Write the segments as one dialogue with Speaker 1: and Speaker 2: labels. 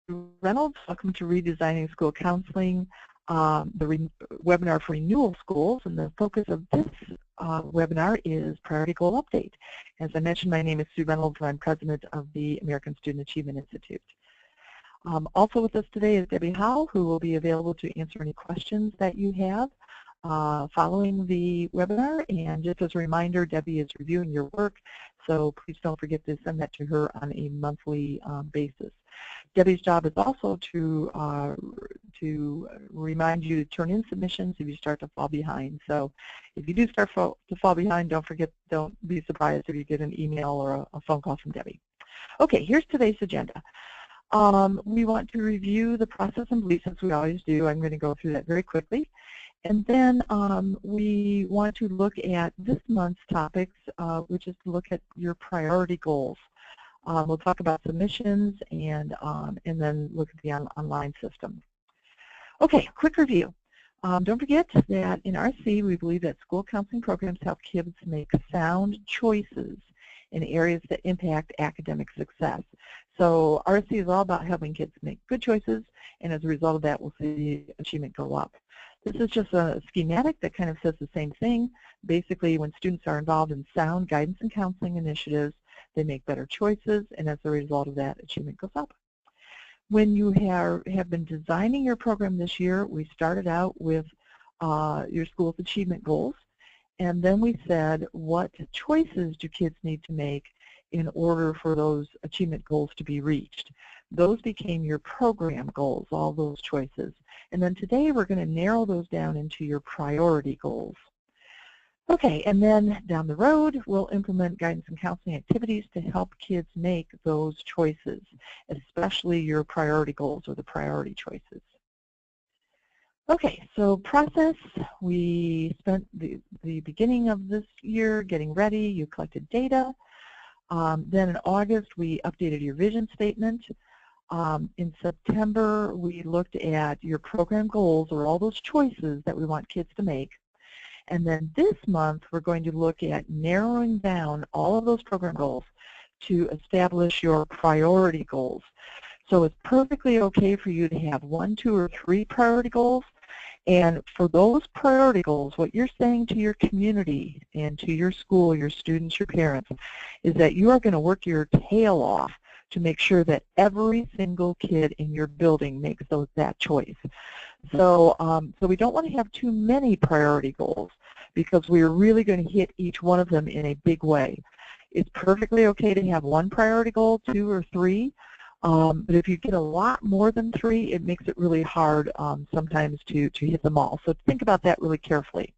Speaker 1: Reynolds. Welcome to Redesigning School Counseling, webinar for Renewal Schools. And the focus of this webinar is Priority Goal Update. As I mentioned, my name is Sue Reynolds, and I'm president of the American Student Achievement Institute. Also with us today is Debbie Howell, who will be available to answer any questions that you have following the webinar. And just as a reminder, Debbie is reviewing your work, so please don't forget to send that to her on a monthly basis. Debbie's job is also to remind you to turn in submissions if you start to fall behind. So if you do start to fall behind, don't be surprised if you get an email or a phone call from Debbie. Okay, here's today's agenda. We want to review the process and beliefs, as we always do. I'm going to go through that very quickly. And then we want to look at this month's topics, which is to look at your priority goals. We'll talk about submissions and then look at the online system. Okay, quick review. Don't forget that in RSC we believe that school counseling programs help kids make sound choices in areas that impact academic success. So RSC is all about helping kids make good choices, and as a result of that, we'll see achievement go up. This is just a schematic that kind of says the same thing. Basically, when students are involved in sound guidance and counseling initiatives, they make better choices, and as a result of that, achievement goes up. When you have been designing your program this year, we started out with your school's achievement goals, and then we said, what choices do kids need to make in order for those achievement goals to be reached? Those became your program goals, all those choices. And then today we're going to narrow those down into your priority goals. Okay, and then down the road, we'll implement guidance and counseling activities to help kids make those choices, especially your priority goals or the priority choices. Okay, so process, we spent the beginning of this year getting ready. You collected data. Then in August, we updated your vision statement. In September, we looked at your program goals, or all those choices that we want kids to make. And then this month, we're going to look at narrowing down all of those program goals to establish your priority goals. So it's perfectly okay for you to have 1, 2, or 3 priority goals. And for those priority goals, what you're saying to your community and to your school, your students, your parents, is that you are going to work your tail off to make sure that every single kid in your building makes that choice. So, so we don't want to have too many priority goals, because we're really going to hit each one of them in a big way. It's perfectly okay to have 1 priority goal, 2 or 3. But if you get a lot more than 3, it makes it really hard sometimes to hit them all. So think about that really carefully.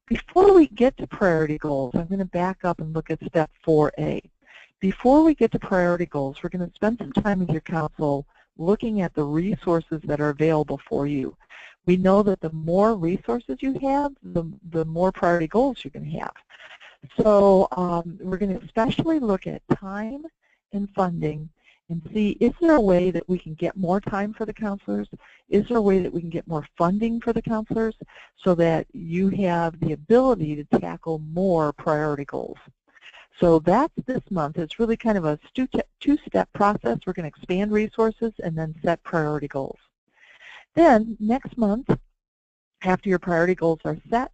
Speaker 1: Before we get to priority goals, I'm going to back up and look at step 4A. Before we get to priority goals, we're going to spend some time with your council looking at the resources that are available for you. We know that the more resources you have, the more priority goals you're going to have. So we're going to especially look at time and funding and see, is there a way that we can get more time for the counselors? Is there a way that we can get more funding for the counselors so that you have the ability to tackle more priority goals? So that's this month. It's really kind of a two-step process. We're going to expand resources and then set priority goals. Then next month, after your priority goals are set,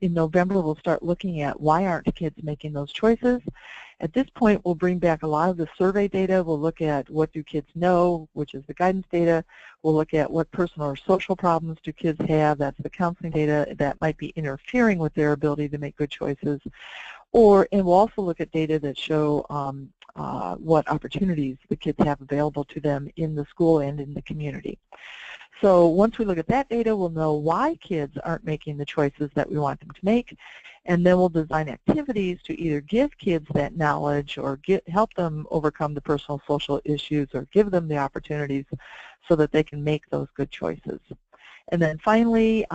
Speaker 1: in November, we'll start looking at why aren't kids making those choices. At this point, we'll bring back a lot of the survey data. We'll look at what do kids know, which is the guidance data. We'll look at what personal or social problems do kids have. That's the counseling data that might be interfering with their ability to make good choices. And we'll also look at data that show what opportunities the kids have available to them in the school and in the community. So once we look at that data, we'll know why kids aren't making the choices that we want them to make, and then we'll design activities to either give kids that knowledge or help them overcome the personal social issues or give them the opportunities so that they can make those good choices. And then finally,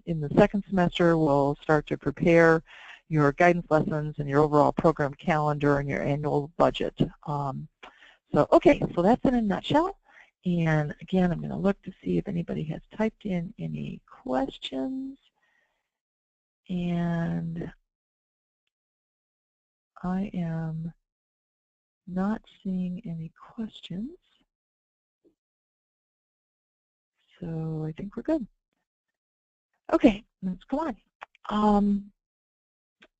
Speaker 1: in the second semester, we'll start to prepare your guidance lessons and your overall program calendar and your annual budget. Okay, so that's in a nutshell. And again, I'm going to look to see if anybody has typed in any questions. And I am not seeing any questions. So I think we're good. Okay, let's go on.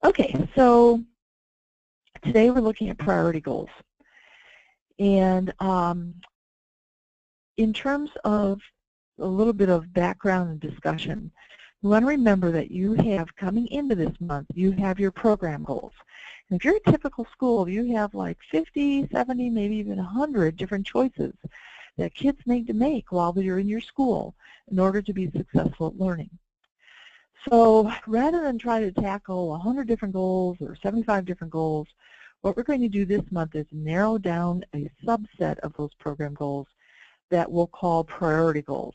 Speaker 1: Okay, so today we're looking at priority goals. And in terms of a little bit of background and discussion, you want to remember that you have, coming into this month, you have your program goals. And if you're a typical school, you have like 50, 70, maybe even 100 different choices that kids need to make while they're in your school in order to be successful at learning. So rather than try to tackle 100 different goals or 75 different goals, what we're going to do this month is narrow down a subset of those program goals that we'll call priority goals.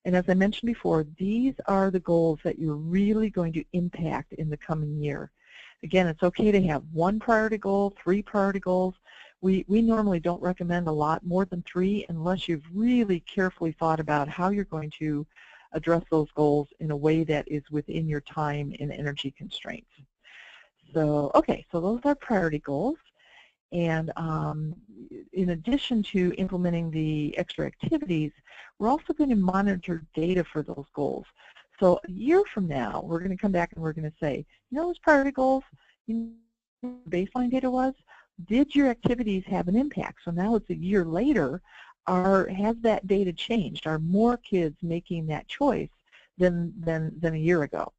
Speaker 1: And as I mentioned before, these are the goals that you're really going to impact in the coming year. Again, it's okay to have 1 priority goal, 3 priority goals. We normally don't recommend a lot more than 3 unless you've really carefully thought about how you're going to address those goals in a way that is within your time and energy constraints. So, okay, so those are priority goals. And in addition to implementing the extra activities, we're also going to monitor data for those goals. So a year from now, we're going to come back and we're going to say, you know those priority goals, you know what the baseline data was? Did your activities have an impact? So now it's a year later, has that data changed? Are more kids making that choice than a year ago?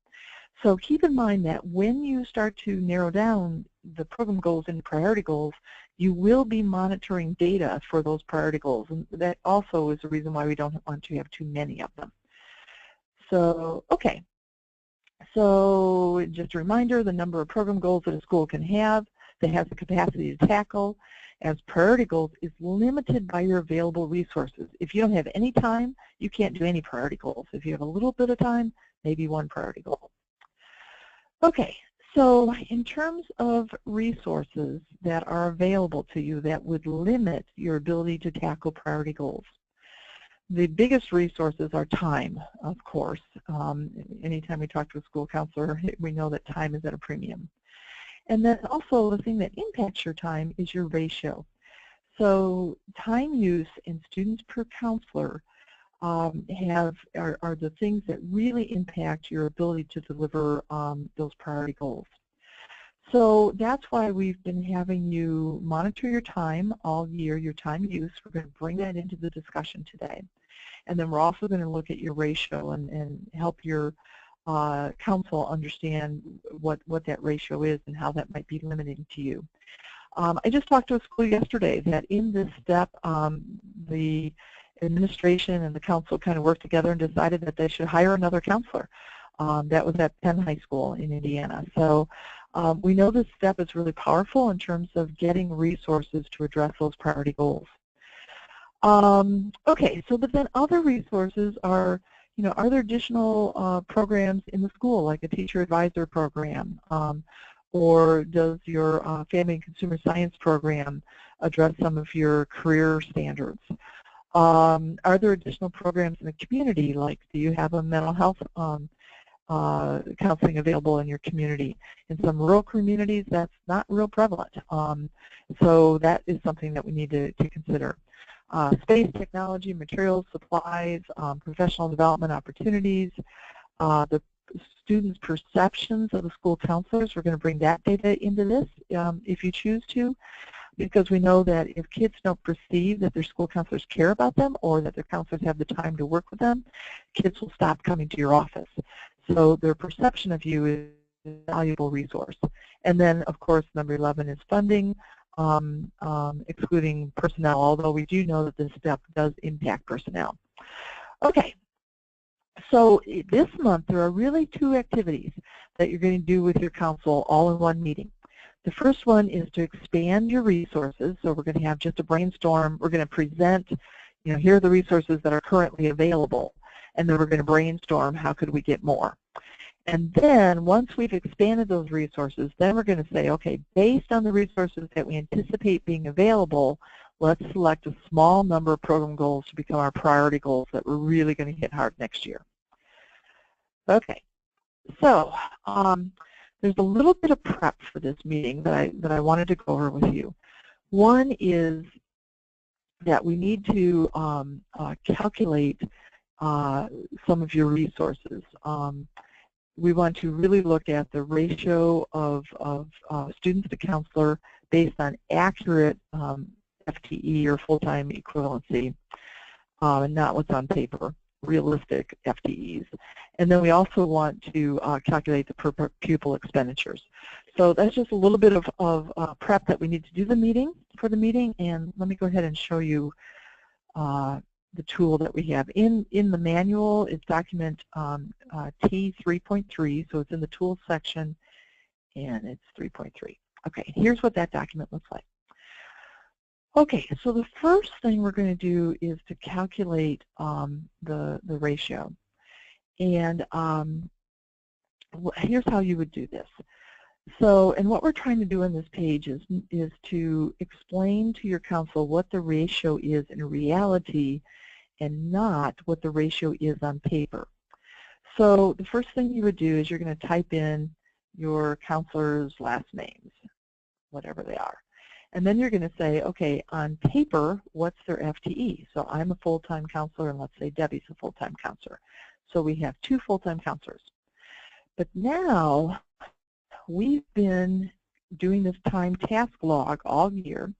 Speaker 1: So keep in mind that when you start to narrow down the program goals into priority goals, you will be monitoring data for those priority goals. And that also is the reason why we don't want to have too many of them. So, okay. So just a reminder, the number of program goals that a school can have that has the capacity to tackle as priority goals is limited by your available resources. If you don't have any time, you can't do any priority goals. If you have a little bit of time, maybe 1 priority goal. Okay, so in terms of resources that are available to you that would limit your ability to tackle priority goals, the biggest resources are time, of course. Anytime we talk to a school counselor, we know that time is at a premium. And then also the thing that impacts your time is your ratio. So time use and students per counselor are the things that really impact your ability to deliver those priority goals. So that's why we've been having you monitor your time all year, your time use. We're going to bring that into the discussion today. And then we're also going to look at your ratio and help your council understand what that ratio is and how that might be limiting to you. I just talked to a school yesterday that in this step, the administration and the council kind of worked together and decided that they should hire another counselor. That was at Penn High School in Indiana. So we know this step is really powerful in terms of getting resources to address those priority goals. Okay, so but then other resources are, you know, are there additional programs in the school, like a teacher advisor program, or does your family and consumer science program address some of your career standards? Are there additional programs in the community, like do you have a mental health counseling available in your community? In some rural communities, that's not real prevalent. So that is something that we need to consider. Space, technology, materials, supplies, professional development opportunities, the students' perceptions of the school counselors. We're going to bring that data into this if you choose to, because we know that if kids don't perceive that their school counselors care about them or that their counselors have the time to work with them, kids will stop coming to your office. So their perception of you is a valuable resource. And then, of course, number 11 is funding, excluding personnel, although we do know that this step does impact personnel. Okay, so this month there are really 2 activities that you're going to do with your council all in one meeting. The first one is to expand your resources. So we're going to have just a brainstorm. We're going to present, you know, here are the resources that are currently available, and then we're going to brainstorm how could we get more. And then once we've expanded those resources, then we're going to say, okay, based on the resources that we anticipate being available, let's select a small number of program goals to become our priority goals that we're really going to hit hard next year. Okay, so there's a little bit of prep for this meeting that I wanted to go over with you. One is that we need to calculate some of your resources. We want to really look at the ratio of students to counselor based on accurate FTE or full-time equivalency, and not what's on paper, realistic FTEs. And then we also want to calculate the per pupil expenditures. So that's just a little bit of prep that we need to do for the meeting, and let me go ahead and show you the tool that we have. In the manual, it's document T 3.3, so it's in the tools section, and it's 3.3. Okay, here's what that document looks like. Okay, so the first thing we're going to do is to calculate the ratio. And here's how you would do this. So, and what we're trying to do on this page is to explain to your counsel what the ratio is in reality and not what the ratio is on paper. So the first thing you would do is you're going to type in your counselor's last names, whatever they are. And then you're going to say, okay, on paper, what's their FTE? So I'm a full-time counselor, and let's say Debbie's a full-time counselor. So we have 2 full-time counselors. But now we've been doing this time task log all year,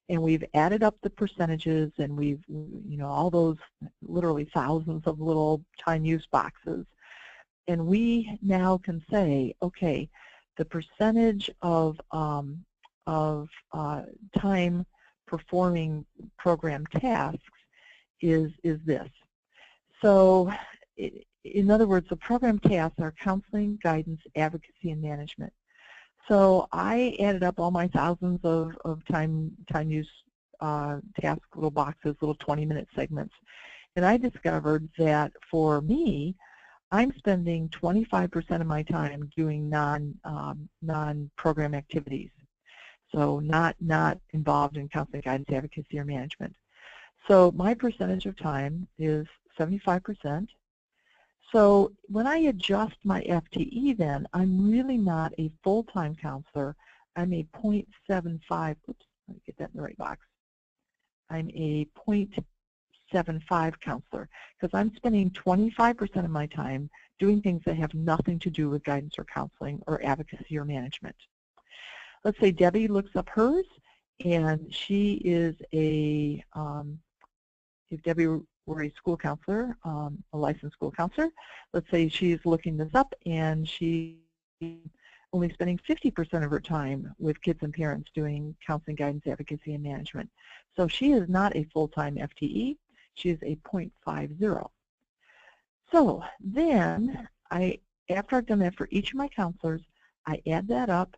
Speaker 1: and we've added up the percentages, and we've, all those literally thousands of little time use boxes. And we now can say, okay, the percentage of time performing program tasks is this. So in other words, the program tasks are counseling, guidance, advocacy, and management. So I added up all my thousands of time use task little boxes, little 20-minute segments, and I discovered that for me, I'm spending 25% of my time doing non-program activities. So not involved in counseling, guidance, advocacy, or management. So my percentage of time is 75%. So when I adjust my FTE then, I'm really not a full-time counselor. I'm a 0.75, oops, let me get that in the right box. I'm a 0.75 counselor because I'm spending 25% of my time doing things that have nothing to do with guidance or counseling or advocacy or management. Let's say Debbie looks up hers, and she is a, if Debbie were a school counselor, a licensed school counselor, let's say she's looking this up and she's only spending 50% of her time with kids and parents doing counseling, guidance, advocacy, and management. So she is not a full-time FTE, she is a 0.50. So then, after I've done that for each of my counselors, I add that up,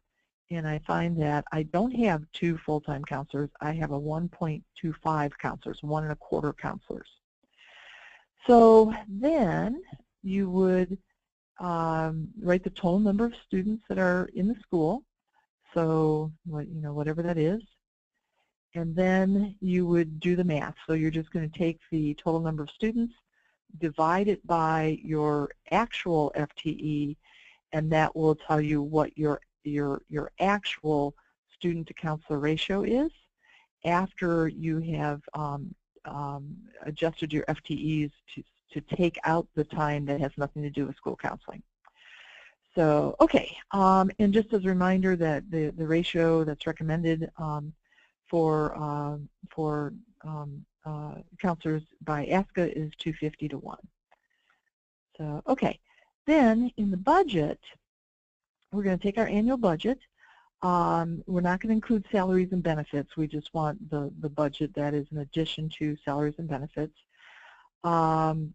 Speaker 1: and I find that I don't have 2 full-time counselors. I have a 1.25 counselors, 1.25 counselors. So then you would write the total number of students that are in the school, so whatever that is, and then you would do the math. So you're just going to take the total number of students, divide it by your actual FTE, and that will tell you what your actual student to counselor ratio is after you have adjusted your FTEs to take out the time that has nothing to do with school counseling. So, okay, and just as a reminder that the ratio that's recommended for counselors by ASCA is 250 to 1. So, okay, then in the budget, we're going to take our annual budget. We're not going to include salaries and benefits. We just want the budget that is in addition to salaries and benefits. And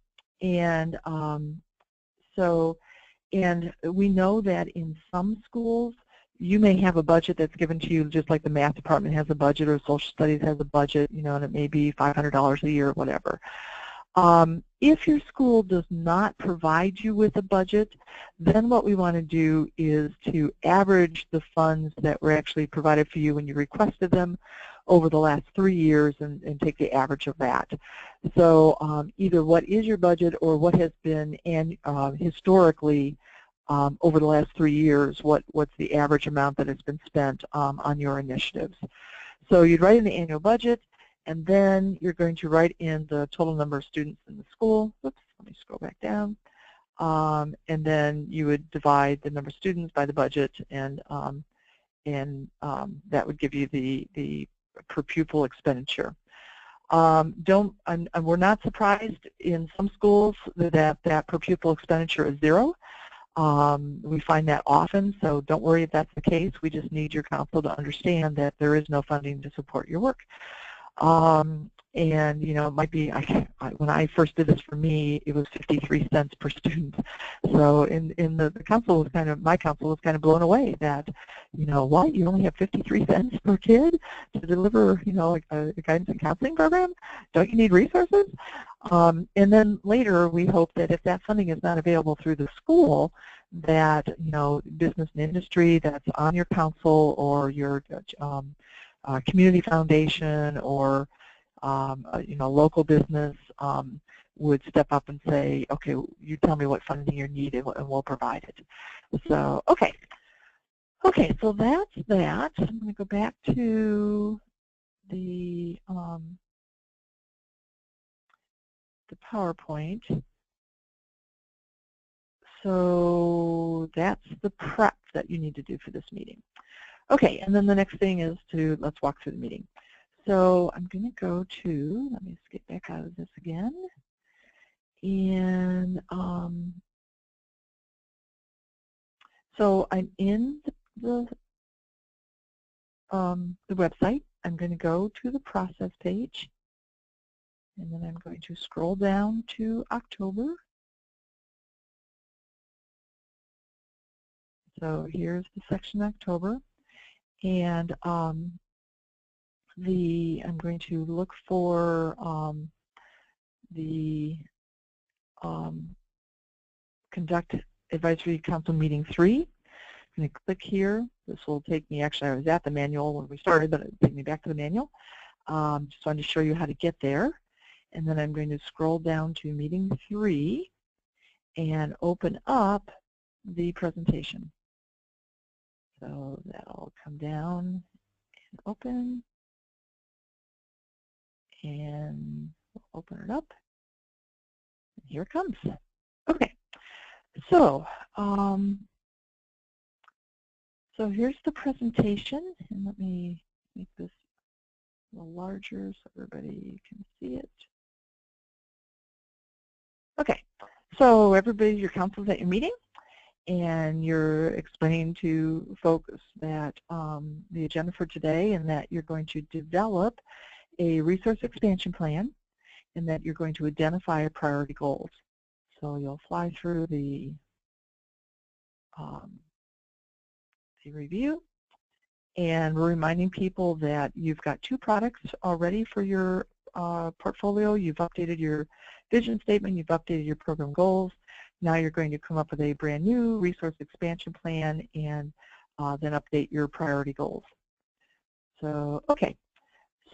Speaker 1: we know that in some schools, you may have a budget that's given to you just like the math department has a budget or social studies has a budget, and it may be $500 a year or whatever. If your school does not provide you with a budget, then what we want to do is to average the funds that were actually provided for you when you requested them over the last 3 years and take the average of that. So either what is your budget or what has been historically over the last 3 years, what's the average amount that has been spent on your initiatives. So you'd write in the annual budget, and then you're going to write in the total number of students in the school. Oops, scroll back down. And then you would divide the number of students by the budget, and that would give you the per pupil expenditure. We're not surprised in some schools that per pupil expenditure is 0. We find that often, so don't worry if that's the case. We just need your council to understand that there is no funding to support your work. And it might be, when I first did this for me, it was 53 cents per student. So in the council was my council was kind of blown away that, what, you only have 53 cents per kid to deliver, a guidance and counseling program? Don't you need resources? And then later we hope that if that funding is not available through the school, that, business and industry that's on your council or your community foundation or local business would step up and say, okay, you tell me what funding you need and we'll provide it. So, okay, so that's that. I'm going to go back to the PowerPoint. So that's the prep that you need to do for this meeting. Okay, and then the next thing is let's walk through the meeting. So I'm going to go to, let me just get back out of this again. And so I'm in the website. I'm going to go to the process page. And then I'm going to scroll down to October. So here's the section October. And I'm going to look for the Conduct Advisory Council Meeting 3. I'm going to click here. This will take me, actually I was at the manual when we started, but it'll take me back to the manual. Just wanted to show you how to get there. And then I'm going to scroll down to Meeting 3 and open up the presentation. So that'll come down and open. And we'll open it up. And here it comes. Okay. So, so here's the presentation, and let me make this a little larger so everybody can see it. Okay. So everybody, your council's at your meeting, and you're explaining to folks that the agenda for today, and that you're going to develop a resource expansion plan, and that you're going to identify priority goals. So you'll fly through the review, and we're reminding people that you've got 2 products already for your portfolio. You've updated your vision statement, you've updated your program goals. Now you're going to come up with a brand new resource expansion plan and then update your priority goals. So, okay.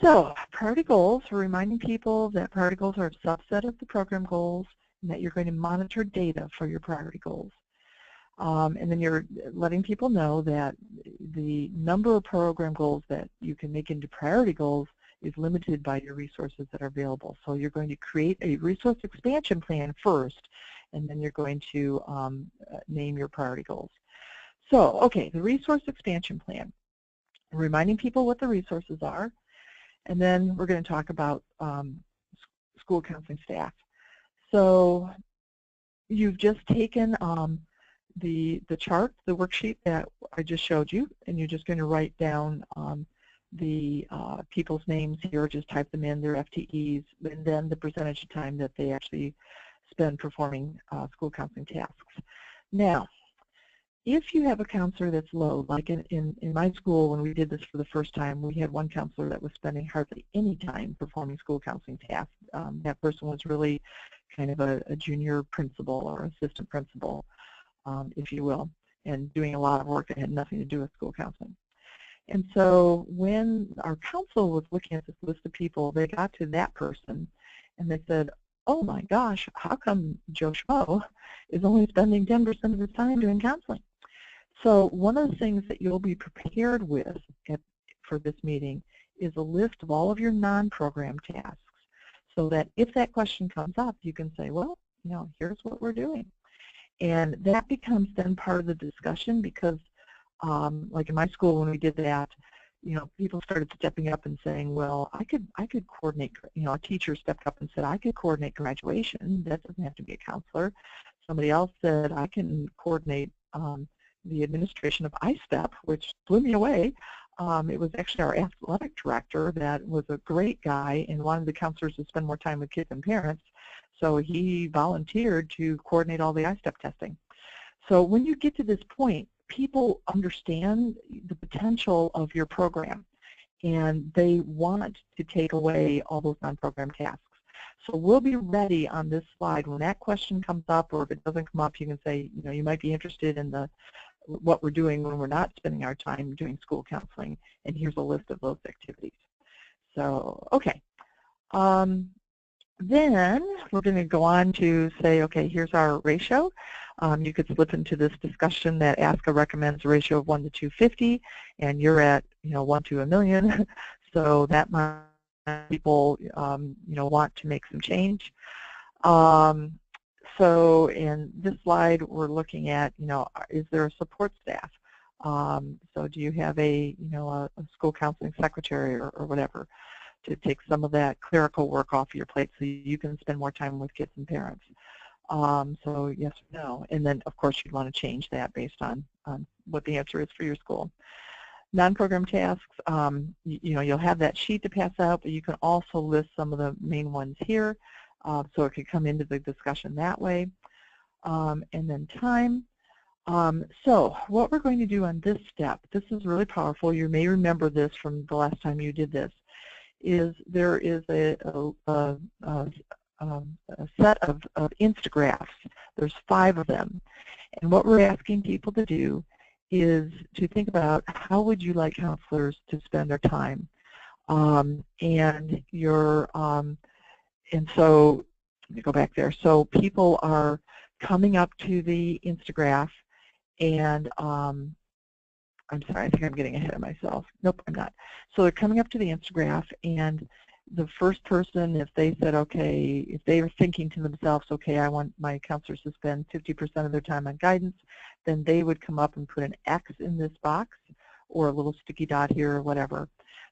Speaker 1: So, priority goals, we're reminding people that priority goals are a subset of the program goals, and that you're going to monitor data for your priority goals. And then you're letting people know that the number of program goals that you can make into priority goals is limited by your resources that are available. So you're going to create a resource expansion plan first, and then you're going to name your priority goals. So, okay, the resource expansion plan. Reminding people what the resources are. And then we're going to talk about school counseling staff. So you've just taken the chart, the worksheet that I just showed you, and you're just going to write down the people's names here, just type them in, their FTEs, and then the percentage of time that they actually spend performing school counseling tasks. Now, if you have a counselor that's low, like in my school when we did this for the first time, we had one counselor that was spending hardly any time performing school counseling tasks. That person was really kind of a junior principal or assistant principal, if you will, and doing a lot of work that had nothing to do with school counseling. And so when our council was looking at this list of people, they got to that person and they said, oh my gosh, how come Joe Schmo is only spending 10% of his time doing counseling? So one of the things that you'll be prepared with for this meeting is a list of all of your non-program tasks, so that if that question comes up, you can say, well, here's what we're doing. And that becomes then part of the discussion because, like in my school when we did that, people started stepping up and saying, well, I could coordinate, a teacher stepped up and said, I could coordinate graduation. That doesn't have to be a counselor. Somebody else said, I can coordinate the administration of ISTEP, which blew me away. It was actually our athletic director that was a great guy and wanted the counselors to spend more time with kids and parents. So he volunteered to coordinate all the ISTEP testing. So when you get to this point, people understand the potential of your program and they want to take away all those non-program tasks. So we'll be ready on this slide when that question comes up, or if it doesn't come up, you can say, you might be interested in what we're doing when we're not spending our time doing school counseling, and here's a list of those activities. So, okay. Then we're going to go on to say, okay, here's our ratio. You could slip into this discussion that ASCA recommends a ratio of 1 to 250, and you're at 1 to 1,000,000. So that might people want to make some change. So in this slide, we're looking at is there a support staff? So do you have a school counseling secretary or whatever to take some of that clerical work off your plate so you can spend more time with kids and parents? So yes or no, and then of course you'd want to change that based on what the answer is for your school. Non-program tasks, you'll have that sheet to pass out, but you can also list some of the main ones here, so it could come into the discussion that way. And then time. So what we're going to do on this step, this is really powerful. You may remember this from the last time you did this, is there is a set of Instagraphs. There's 5 of them. And what we're asking people to do is to think about how would you like counselors to spend their time. And so let me go back there. So people are coming up to the Instagraph and I'm sorry, I think I'm getting ahead of myself. Nope, I'm not. So they're coming up to the Instagraph, and the first person, if they said, okay, if they were thinking to themselves, okay, I want my counselors to spend 50% of their time on guidance, then they would come up and put an X in this box or a little sticky dot here or whatever.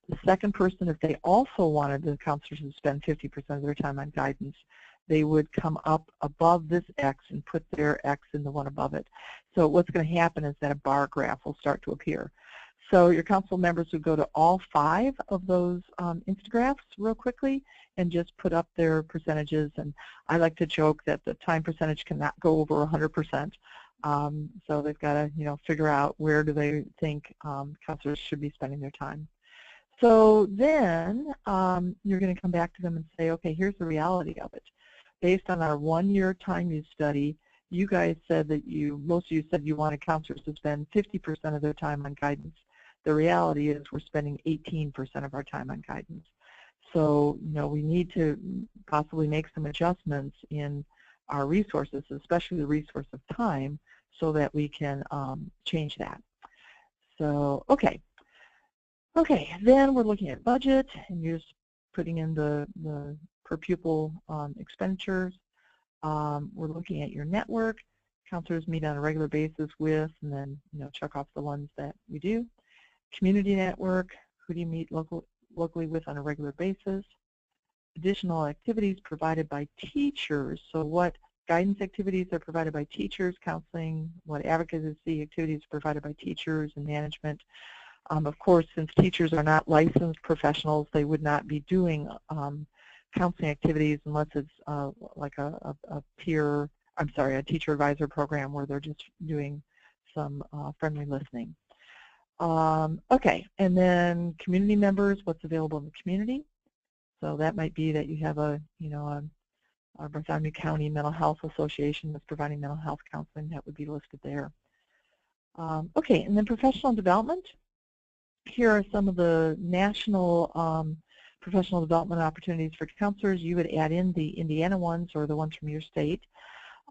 Speaker 1: The second person, if they also wanted the counselors to spend 50% of their time on guidance, they would come up above this X and put their X in the one above it. So what's going to happen is that a bar graph will start to appear. So your council members would go to all 5 of those Instagraphs real quickly and just put up their percentages. And I like to joke that the time percentage cannot go over 100%. So they've got to figure out where do they think counselors should be spending their time. So then you're going to come back to them and say, okay, here's the reality of it. Based on our 1-year time use study, you guys said that most of you said you wanted counselors to spend 50% of their time on guidance. The reality is we're spending 18% of our time on guidance. So, we need to possibly make some adjustments in our resources, especially the resource of time, so that we can change that. So, okay. Okay, then we're looking at budget, and you're just putting in the per pupil expenditures. We're looking at your network. Counselors meet on a regular basis with, and then check off the ones that we do. Community network, who do you meet locally with on a regular basis? Additional activities provided by teachers. So what guidance activities are provided by teachers, counseling, what advocacy activities are provided by teachers and management. Of course, since teachers are not licensed professionals, they would not be doing counseling activities unless it's like a teacher advisor program where they're just doing some friendly listening. Okay, and then community members, what's available in the community. So that might be that you have a Bartholomew County Mental Health Association that's providing mental health counseling. That would be listed there. Okay, and then professional development. Here are some of the national professional development opportunities for counselors. You would add in the Indiana ones or the ones from your state,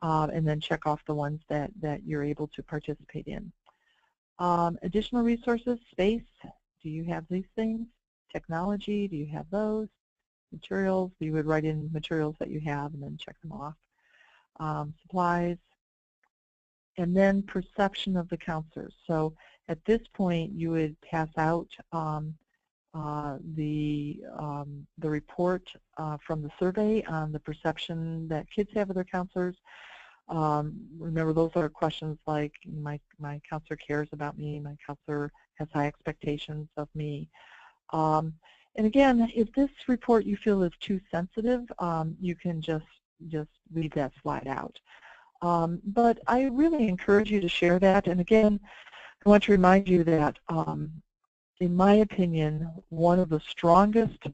Speaker 1: and then check off the ones that you're able to participate in. Additional resources, space, do you have these things? Technology, do you have those? Materials, you would write in materials that you have and then check them off. supplies, and then perception of the counselors. So at this point, you would pass out the report from the survey on the perception that kids have of their counselors. Remember, those are questions like, my counselor cares about me, my counselor has high expectations of me. And again, if this report you feel is too sensitive, you can just leave that slide out. But I really encourage you to share that. And again, I want to remind you that, in my opinion, one of the strongest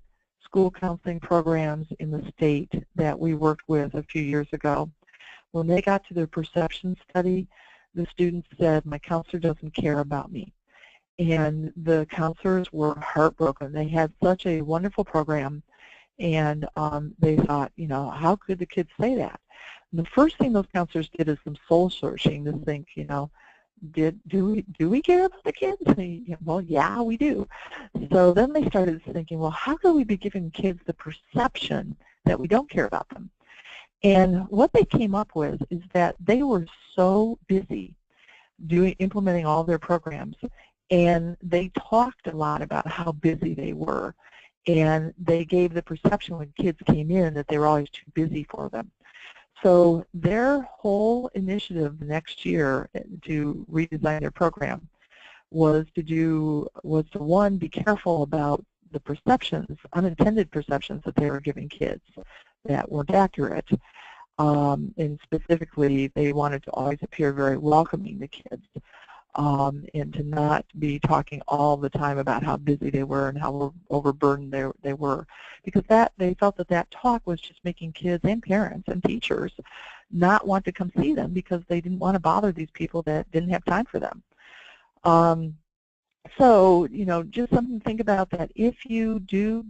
Speaker 1: school counseling programs in the state that we worked with a few years ago, when they got to their perception study, the students said, my counselor doesn't care about me. And the counselors were heartbroken. They had such a wonderful program, and they thought, you know, how could the kids say that? And the first thing those counselors did is some soul searching to think, you know, do we care about the kids? Well, yeah, we do. So then they started thinking, well, how could we be giving kids the perception that we don't care about them? And what they came up with is that they were so busy implementing all their programs, and they talked a lot about how busy they were, and they gave the perception when kids came in that they were always too busy for them. So their whole initiative next year to redesign their program was to one, be careful about the perceptions, unintended perceptions that they were giving kids that weren't accurate. And specifically, they wanted to always appear very welcoming to kids, and to not be talking all the time about how busy they were and how overburdened they were, because they felt that talk was just making kids and parents and teachers not want to come see them because they didn't want to bother these people that didn't have time for them. So, you know, just something to think about, that if you do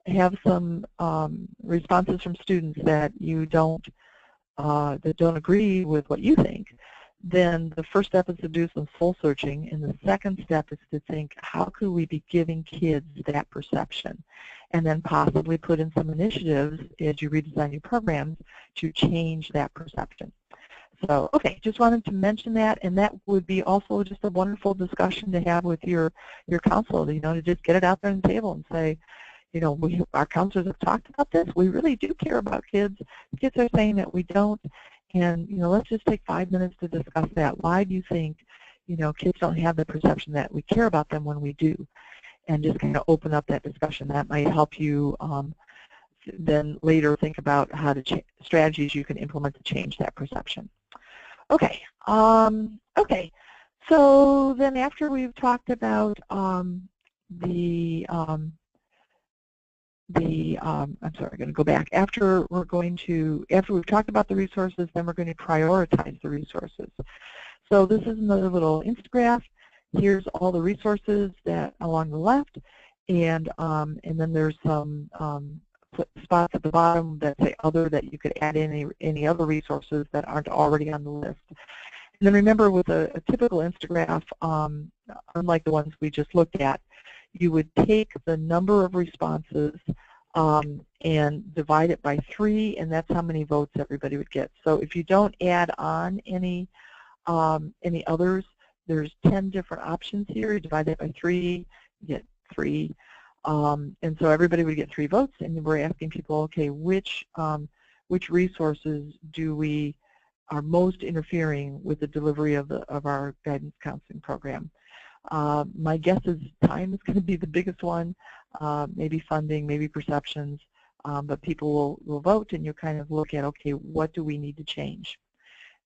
Speaker 1: have some responses from students that you don't agree with what you think, then the first step is to do some soul searching, and the second step is to think, how could we be giving kids that perception? And then possibly put in some initiatives as you redesign your programs to change that perception. So, okay, just wanted to mention that, and that would be also just a wonderful discussion to have with your counselor, you know, to just get it out there on the table and say, you know, our counselors have talked about this. We really do care about kids. Kids are saying that we don't. And, you know, let's just take 5 minutes to discuss that. Why do you think, you know, kids don't have the perception that we care about them when we do? And just kind of open up that discussion. That might help you then later think about how to strategies you can implement to change that perception. Okay. Okay. So then after we've talked about I'm sorry, I'm going to go back. After we've talked about the resources, then we're going to prioritize the resources. So this is another little Instagraph. Here's all the resources that along the left, and then there's some spots at the bottom that say other, that you could add any other resources that aren't already on the list. And then remember, with a typical Instagraph, unlike the ones we just looked at, you would take the number of responses and divide it by 3, and that's how many votes everybody would get. So if you don't add on any others, there's 10 different options here. You divide that by 3, you get 3. And so everybody would get 3 votes, and we're asking people, okay, which resources are most interfering with the delivery of our guidance counseling program? My guess is time is going to be the biggest one, maybe funding, maybe perceptions, but people will vote, and you kind of look at, okay, what do we need to change?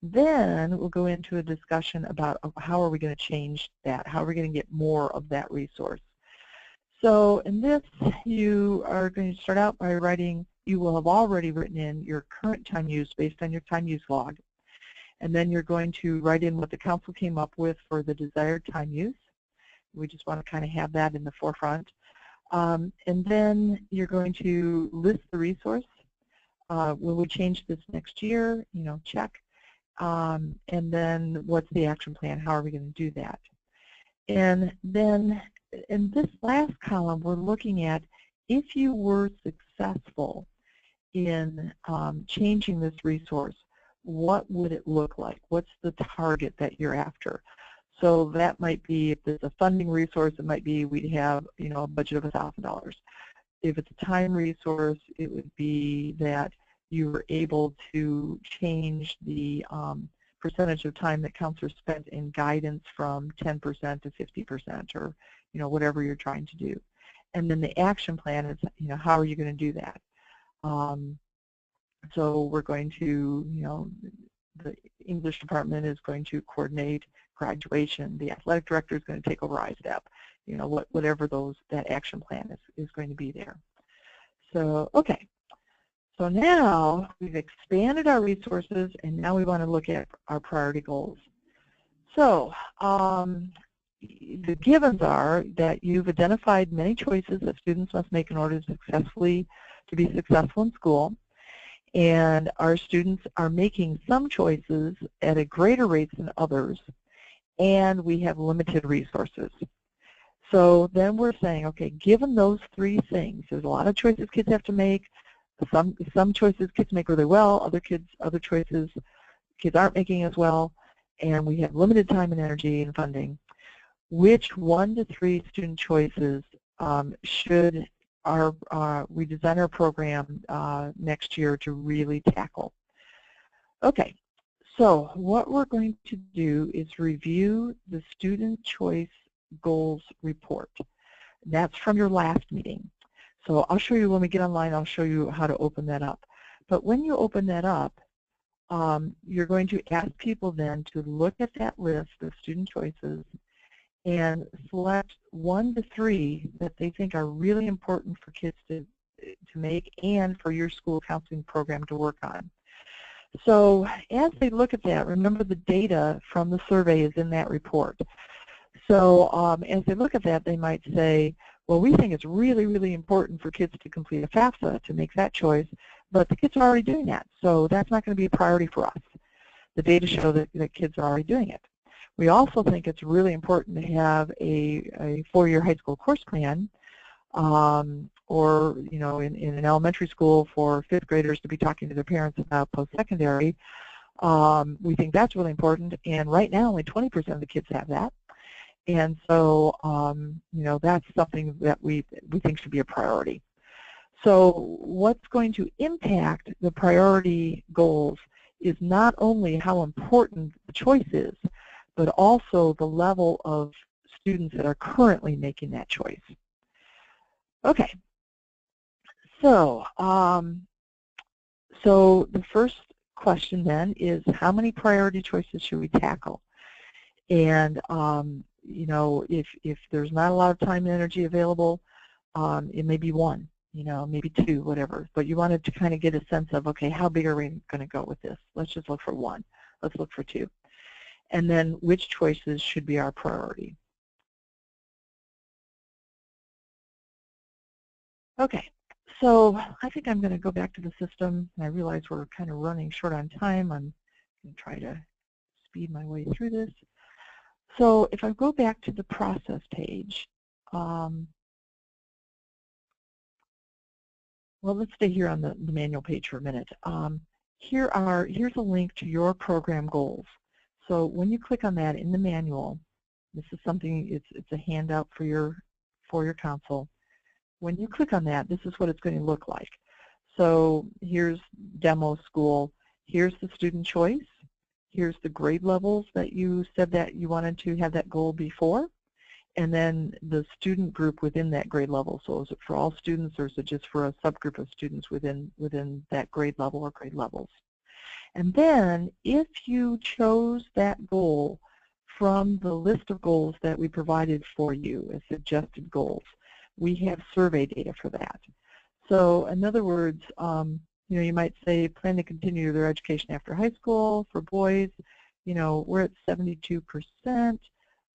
Speaker 1: Then we'll go into a discussion about how are we going to change that, how are we going to get more of that resource. So in this, you are going to start out by writing, you will have already written in your current time use based on your time use log. And then you're going to write in what the council came up with for the desired time use. We just want to kind of have that in the forefront. And then you're going to list the resource. Will we change this next year? You know, check. And then what's the action plan? How are we going to do that? And then in this last column, we're looking at if you were successful in changing this resource, what would it look like? What's the target that you're after? So that might be, if it's a funding resource, it might be we'd have, you know, a budget of $1,000. If it's a time resource, it would be that you were able to change the percentage of time that counselors spent in guidance from 10% to 50%, or, you know, whatever you're trying to do. And then the action plan is, you know, how are you going to do that? So we're going to, you know, the English department is going to coordinate graduation. The athletic director is going to take over ISTEP. You know, whatever that action plan is going to be there. So, okay. So now we've expanded our resources, and now we want to look at our priority goals. So the givens are that you've identified many choices that students must make in order to be successful in school, and our students are making some choices at a greater rate than others, and we have limited resources. So then we're saying, okay, given those three things, there's a lot of choices kids have to make. Some choices kids make really well, other choices kids aren't making as well, and we have limited time and energy and funding. Which 1 to 3 student choices should we design our program next year to really tackle? Okay, so what we're going to do is review the student choice goals report. That's from your last meeting. So I'll show you when we get online, I'll show you how to open that up. But when you open that up, you're going to ask people then to look at that list of student choices and select 1 to 3 that they think are really important for kids to make and for your school counseling program to work on. So as they look at that, remember the data from the survey is in that report. So as they look at that, they might say, well, we think it's really, really important for kids to complete a FAFSA to make that choice, but the kids are already doing that, so that's not going to be a priority for us. The data show that kids are already doing it. We also think it's really important to have a 4-year high school course plan, or, you know, in an elementary school for 5th graders to be talking to their parents about post-secondary. We think that's really important, and right now only 20% of the kids have that. And so, you know, that's something that we think should be a priority. So what's going to impact the priority goals is not only how important the choice is, but also the level of students that are currently making that choice. Okay, so so the first question then is, how many priority choices should we tackle? And you know, if there's not a lot of time and energy available, it may be 1, you know, maybe 2, whatever. But you wanted to kind of get a sense of, okay, how big are we going to go with this? Let's just look for 1. Let's look for 2. And then which choices should be our priority? Okay, so I think I'm going to go back to the system. I realize we're kind of running short on time. I'm going to try to speed my way through this. So if I go back to the process page, well, let's stay here on the manual page for a minute. Here's a link to your program goals. So when you click on that in the manual, this is something, it's a handout for your council. When you click on that, this is what it's going to look like. So here's demo school. Here's the student choice. Here's the grade levels that you said that you wanted to have that goal before, and then the student group within that grade level. So is it for all students, or is it just for a subgroup of students within that grade level or grade levels? And then if you chose that goal from the list of goals that we provided for you as suggested goals, we have survey data for that. So in other words, you know, you might say plan to continue their education after high school for boys. You know, we're at 72%.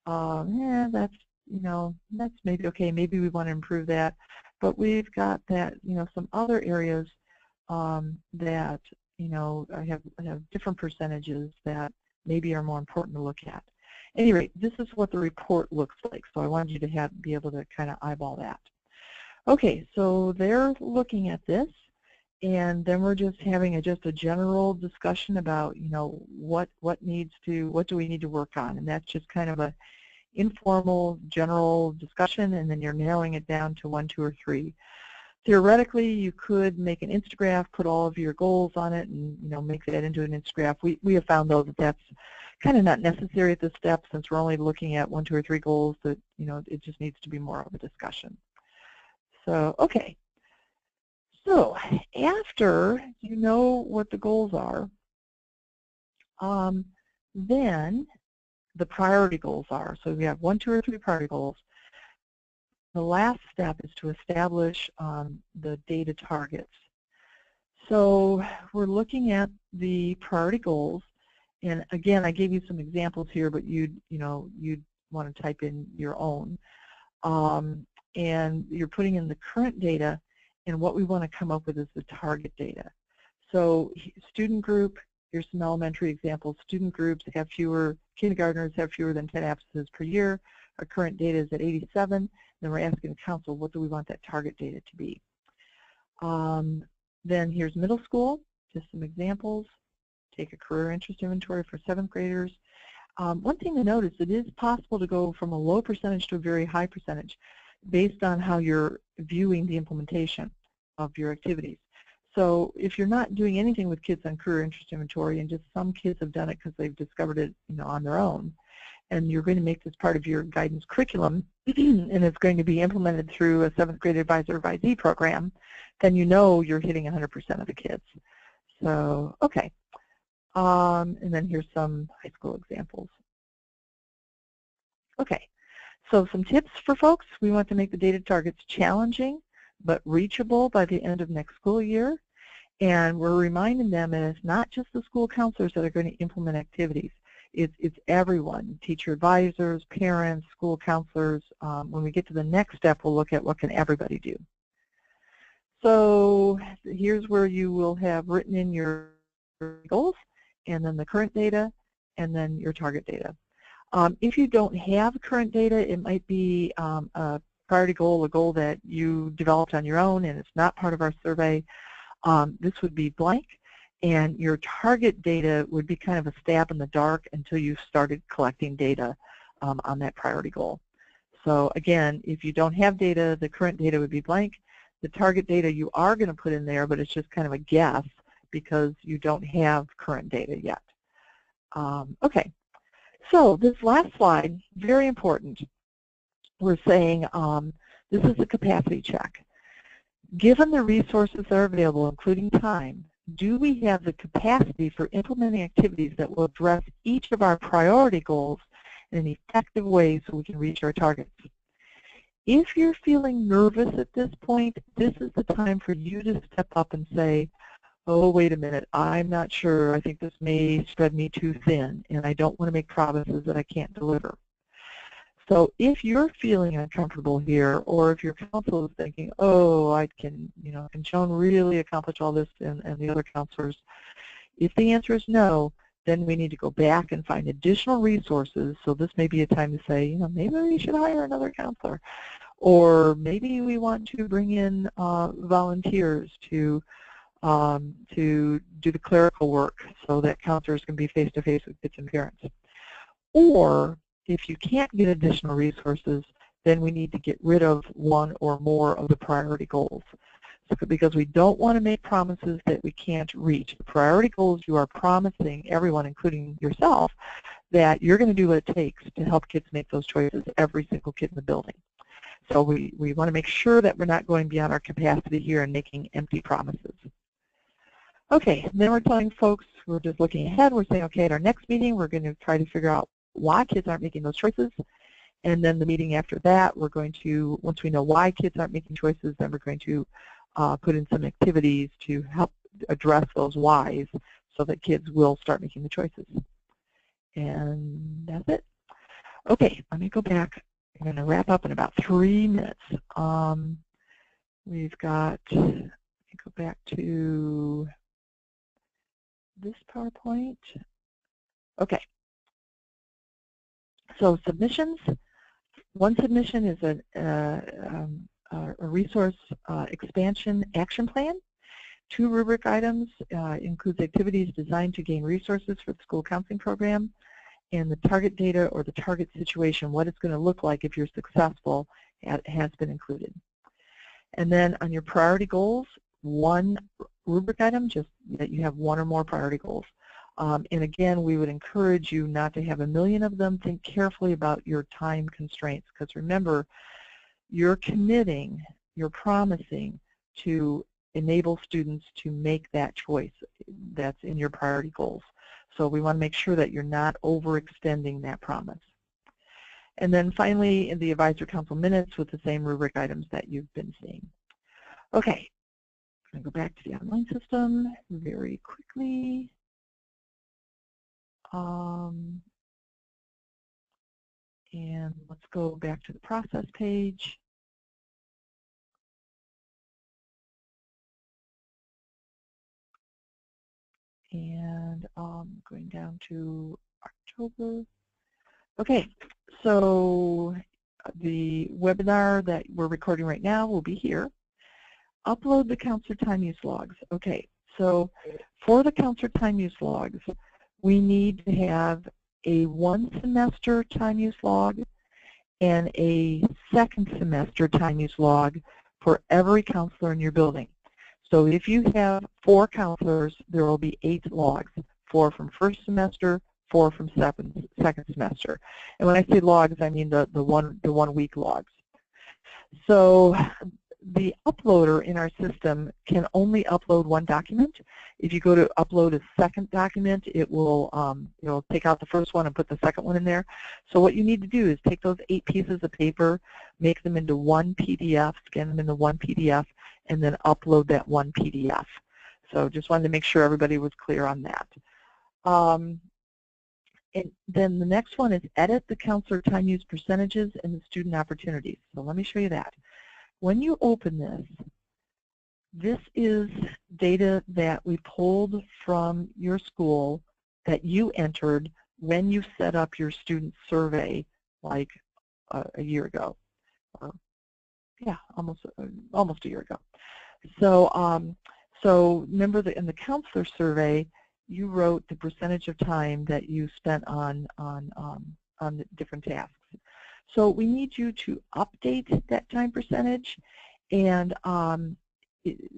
Speaker 1: Yeah, that's, you know, that's maybe okay. Maybe we want to improve that. But we've got that, you know, some other areas that, you know, I have different percentages that maybe are more important to look at. Anyway, this is what the report looks like. So I wanted you to be able to kind of eyeball that. Okay, so they're looking at this, and then we're just having just a general discussion about, what do we need to work on, and that's just kind of a informal, general discussion, and then you're narrowing it down to 1, 2, or 3. Theoretically, you could make an Instagraph, put all of your goals on it, and make that into an Instagraph. We have found though that that's kind of not necessary at this step, since we're only looking at 1, 2, or 3 goals. That it just needs to be more of a discussion. So okay. So after you know what the goals are, then the priority goals are. So we have 1, 2, or 3 priority goals. The last step is to establish the data targets. So we're looking at the priority goals, and again, I gave you some examples here, but you'd want to type in your own. And you're putting in the current data, and what we want to come up with is the target data. So student group, here's some elementary examples. Student groups have kindergartners have fewer than 10 absences per year. Our current data is at 87. Then we're asking the council, what do we want that target data to be? Then here's middle school, just some examples. Take a career interest inventory for 7th graders. One thing to note is it is possible to go from a low percentage to a very high percentage based on how you're viewing the implementation of your activities. So if you're not doing anything with kids on career interest inventory, and just some kids have done it because they've discovered it on their own, and you're going to make this part of your guidance curriculum, and it's going to be implemented through a 7th grade advisor-advisee program, then you're hitting 100% of the kids. So, okay. And then here's some high school examples. Okay, so some tips for folks. We want to make the data targets challenging but reachable by the end of next school year. And we're reminding them that it's not just the school counselors that are going to implement activities. It's everyone, teacher advisors, parents, school counselors. When we get to the next step, we'll look at what can everybody do. So here's where you will have written in your goals, and then the current data, and then your target data. If you don't have current data, it might be a priority goal, a goal that you developed on your own, and it's not part of our survey. This would be blank, and your target data would be kind of a stab in the dark until you started collecting data on that priority goal. So again, if you don't have data, the current data would be blank. The target data you are going to put in there, but it's just kind of a guess because you don't have current data yet. Okay, so this last slide, very important. We're saying this is a capacity check. Given the resources that are available, including time, do we have the capacity for implementing activities that will address each of our priority goals in an effective way so we can reach our targets? If you're feeling nervous at this point, this is the time for you to step up and say, oh, wait a minute, I'm not sure. I think this may spread me too thin, and I don't want to make promises that I can't deliver. So if you're feeling uncomfortable here, or if your counsel is thinking, oh, can Joan really accomplish all this and the other counselors? If the answer is no, then we need to go back and find additional resources. So this may be a time to say, maybe we should hire another counselor. Or maybe we want to bring in volunteers to do the clerical work so that counselors can be face-to-face with kids and parents. Or if you can't get additional resources, then we need to get rid of one or more of the priority goals. So, because we don't want to make promises that we can't reach. The priority goals, you are promising everyone, including yourself, that you're going to do what it takes to help kids make those choices, every single kid in the building. So we want to make sure that we're not going beyond our capacity here and making empty promises. Okay, then we're telling folks, we're just looking ahead, we're saying, okay, at our next meeting, we're going to try to figure out why kids aren't making those choices. And then the meeting after that, we're going to, once we know why kids aren't making choices, then we're going to put in some activities to help address those whys so that kids will start making the choices. And that's it. Okay, let me go back. I'm going to wrap up in about 3 minutes. We've got, let me go back to this PowerPoint. Okay. So submissions. One submission is a resource expansion action plan. 2 rubric items, includes activities designed to gain resources for the school counseling program, and the target data or the target situation, what it's going to look like if you're successful, has been included. And then on your priority goals, 1 rubric item, just that you have 1 or more priority goals. And again, we would encourage you not to have a million of them. Think carefully about your time constraints, because remember, you're committing, you're promising to enable students to make that choice that's in your priority goals. So we want to make sure that you're not overextending that promise. And then finally, in the advisory council minutes with the same rubric items that you've been seeing. Okay, I'm going to go back to the online system very quickly. And let's go back to the process page. And going down to October. Okay, so the webinar that we're recording right now will be here. Upload the counselor time use logs. Okay, so for the counselor time use logs, we need to have a 1 semester time use log and a 2nd semester time use log for every counselor in your building. So if you have 4 counselors, there will be 8 logs, 4 from 1st semester, 4 from 2nd semester. And when I say logs, I mean the 1 week logs. So the uploader in our system can only upload 1 document. If you go to upload a 2nd document, it will take out the first one and put the 2nd one in there. So what you need to do is take those 8 pieces of paper, make them into 1 PDF, scan them into 1 PDF, and then upload that 1 PDF. So just wanted to make sure everybody was clear on that. And then the next one is edit the counselor time use percentages and the student opportunities. So let me show you that. When you open this, this is data that we pulled from your school that you entered when you set up your student survey like a year ago. Yeah, almost a year ago. So, so remember that in the counselor survey, you wrote the percentage of time that you spent on the different tasks. So we need you to update that time percentage, and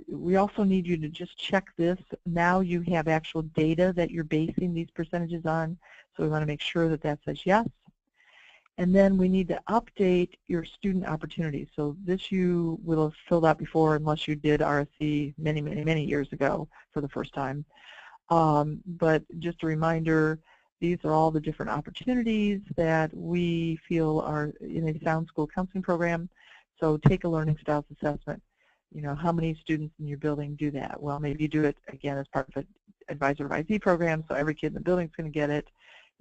Speaker 1: we also need you to just check this. Now you have actual data that you're basing these percentages on, so we want to make sure that that says yes. And then we need to update your student opportunities. So this you will have filled out before unless you did RSC many years ago for the first time. But just a reminder, these are all the different opportunities that we feel are in a sound school counseling program. So take a learning styles assessment. You know, how many students in your building do that? Well, maybe you do it, again, as part of an advisor-advisee program, so every kid in the building is going to get it.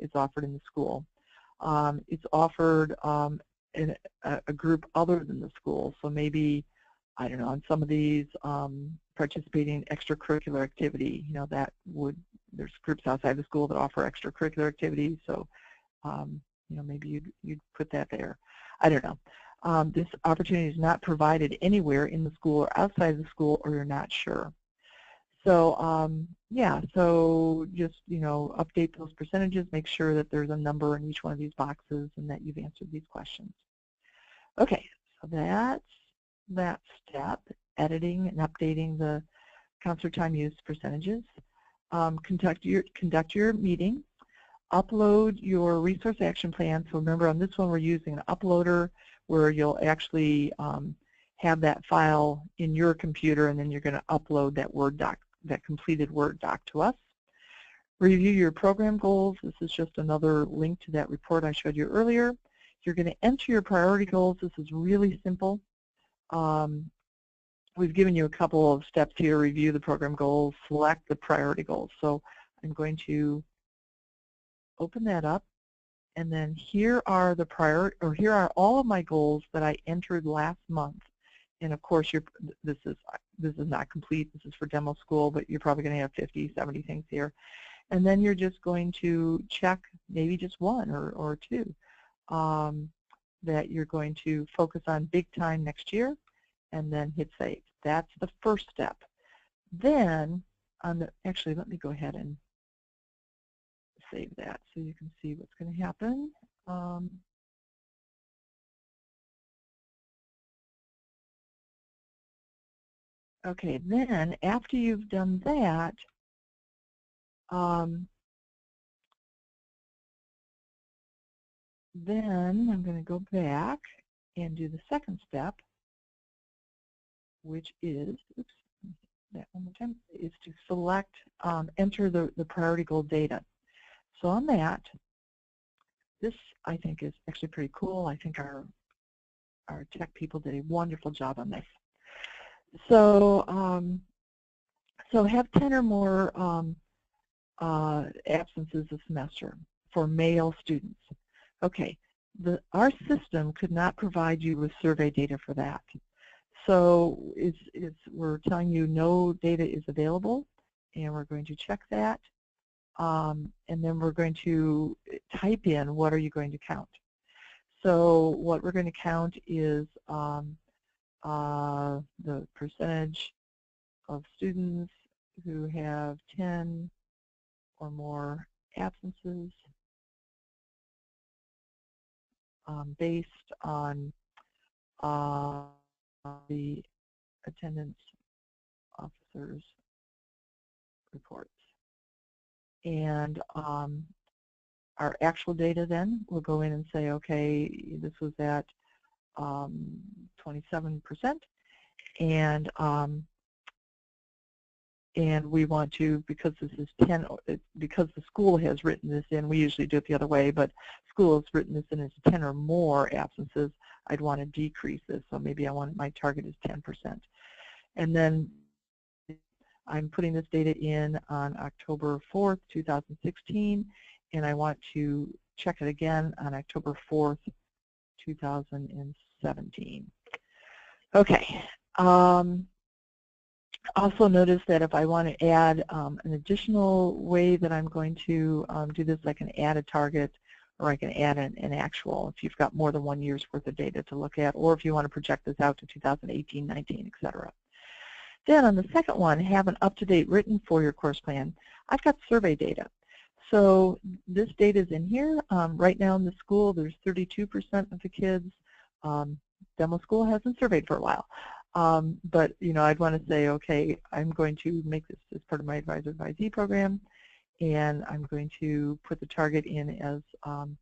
Speaker 1: It's offered in the school. It's offered in a group other than the school. So maybe, I don't know, on some of these participating in extracurricular activity, you know, that would, there's groups outside the school that offer extracurricular activities. So, you know, maybe you'd put that there. I don't know. This opportunity is not provided anywhere in the school or outside the school, or you're not sure. So yeah, so just, you know, update those percentages, make sure that there's a number in each one of these boxes and that you've answered these questions. Okay, so that's that step, editing and updating the counselor time use percentages. Conduct your meeting, upload your resource action plan. So remember, on this one we're using an uploader where you'll actually have that file in your computer, and then you're going to upload that Word doc, that completed Word doc, to us. Review your program goals. This is just another link to that report I showed you earlier. You're going to enter your priority goals. This is really simple. We've given you a couple of steps here. Review the program goals, select the priority goals. So I'm going to open that up, and then here are the here are all of my goals that I entered last month. And of course, this is not complete. This is for demo school, but you're probably going to have 50, 70 things here. And then you're just going to check maybe just 1 or 2 that you're going to focus on big time next year, and then hit save. That's the first step. Then, actually, let me go ahead and save that so you can see what's going to happen. Okay, then after you've done that, then I'm going to go back and do the second step, which is, oops, that one more time, is to select, enter the priority goal data. So on that, this I think is actually pretty cool. I think our tech people did a wonderful job on this. So, so have 10 or more absences a semester for male students. Okay, our system could not provide you with survey data for that. So we're telling you no data is available, and we're going to check that. And then we're going to type in what are you going to count. So what we're going to count is the percentage of students who have 10 or more absences based on the attendance officers' reports. And our actual data then, we'll go in and say, okay, this was at 27%, and we want to, because this is 10, because the school has written this in, we usually do it the other way, but school has written this in as 10 or more absences, I'd want to decrease this, so maybe I want, my target is 10%. And then I'm putting this data in on October 4th, 2016, and I want to check it again on October 4th, 2017. Okay. Also notice that if I want to add an additional way that I'm going to do this, I can add a target, or I can add an actual if you've got more than 1 year's worth of data to look at, or if you want to project this out to 2018, 19, etc. Then on the second one, have an up-to-date written four-year course plan. I've got survey data. So this data is in here. Right now in the school, there's 32% of the kids. Demo school hasn't surveyed for a while. But you know, I'd want to say, okay, I'm going to make this as part of my advisor-advisee program, and I'm going to put the target in as 100%,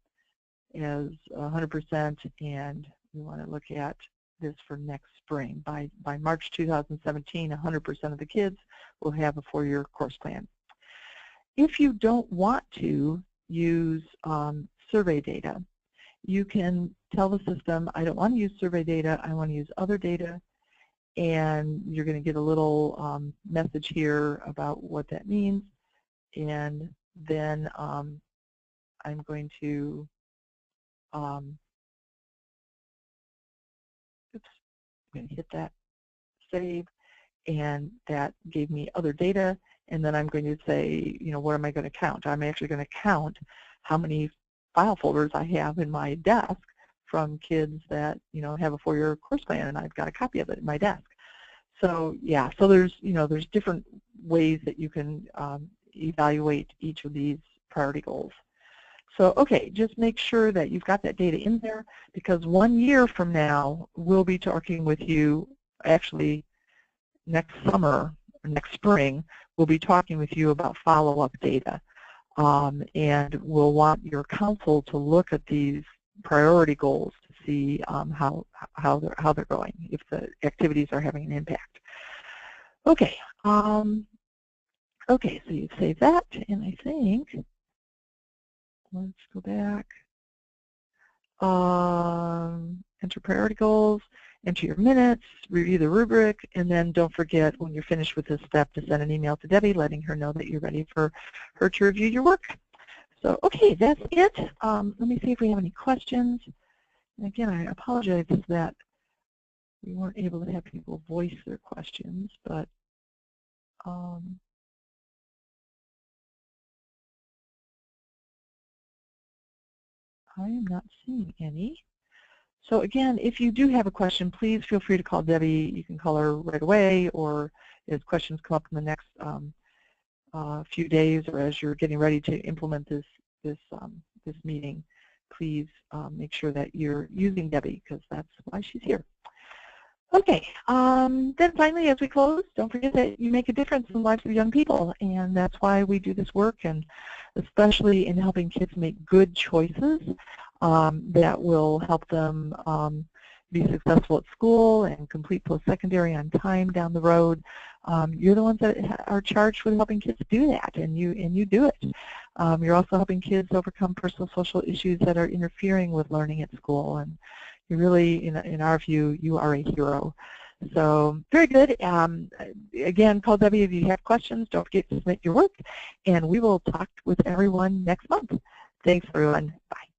Speaker 1: and we want to look at this for next spring. By March 2017, 100% of the kids will have a four-year course plan. If you don't want to use survey data, you can tell the system, I don't want to use survey data, I want to use other data, and you're going to get a little message here about what that means. And then I'm going to, I'm going to hit that save, and that gave me other data. And then I'm going to say, you know, what am I going to count? I'm actually going to count how many file folders I have in my desk from kids that, you know, have a four-year course plan, and I've got a copy of it in my desk. So yeah, so there's, you know, there's different ways that you can evaluate each of these priority goals. So okay, just make sure that you've got that data in there, because 1 year from now we'll be talking with you, actually next summer or next spring, we'll be talking with you about follow-up data. And we'll want your council to look at these priority goals to see how they're going, if the activities are having an impact. Okay. Okay, so you've saved that, and I think let's go back. Enter priority goals, enter your minutes, review the rubric, and then don't forget when you're finished with this step to send an email to Debbie letting her know that you're ready for her to review your work. So, okay, that's it. Let me see if we have any questions. And again, I apologize that we weren't able to have people voice their questions, but I am not seeing any. So again, if you do have a question, please feel free to call Debbie. You can call her right away, or as questions come up in the next few days, or as you're getting ready to implement this meeting, please make sure that you're using Debbie, because that's why she's here. Okay, then finally, as we close, don't forget that you make a difference in the lives of young people, and that's why we do this work, and especially in helping kids make good choices that will help them be successful at school and complete post-secondary on time down the road. You're the ones that are charged with helping kids do that, and you do it. You're also helping kids overcome personal social issues that are interfering with learning at school, and you really, in our view, you are a hero. So very good. Again, call Debbie if you have questions. Don't forget to submit your work, and we will talk with everyone next month. Thanks, everyone. Bye.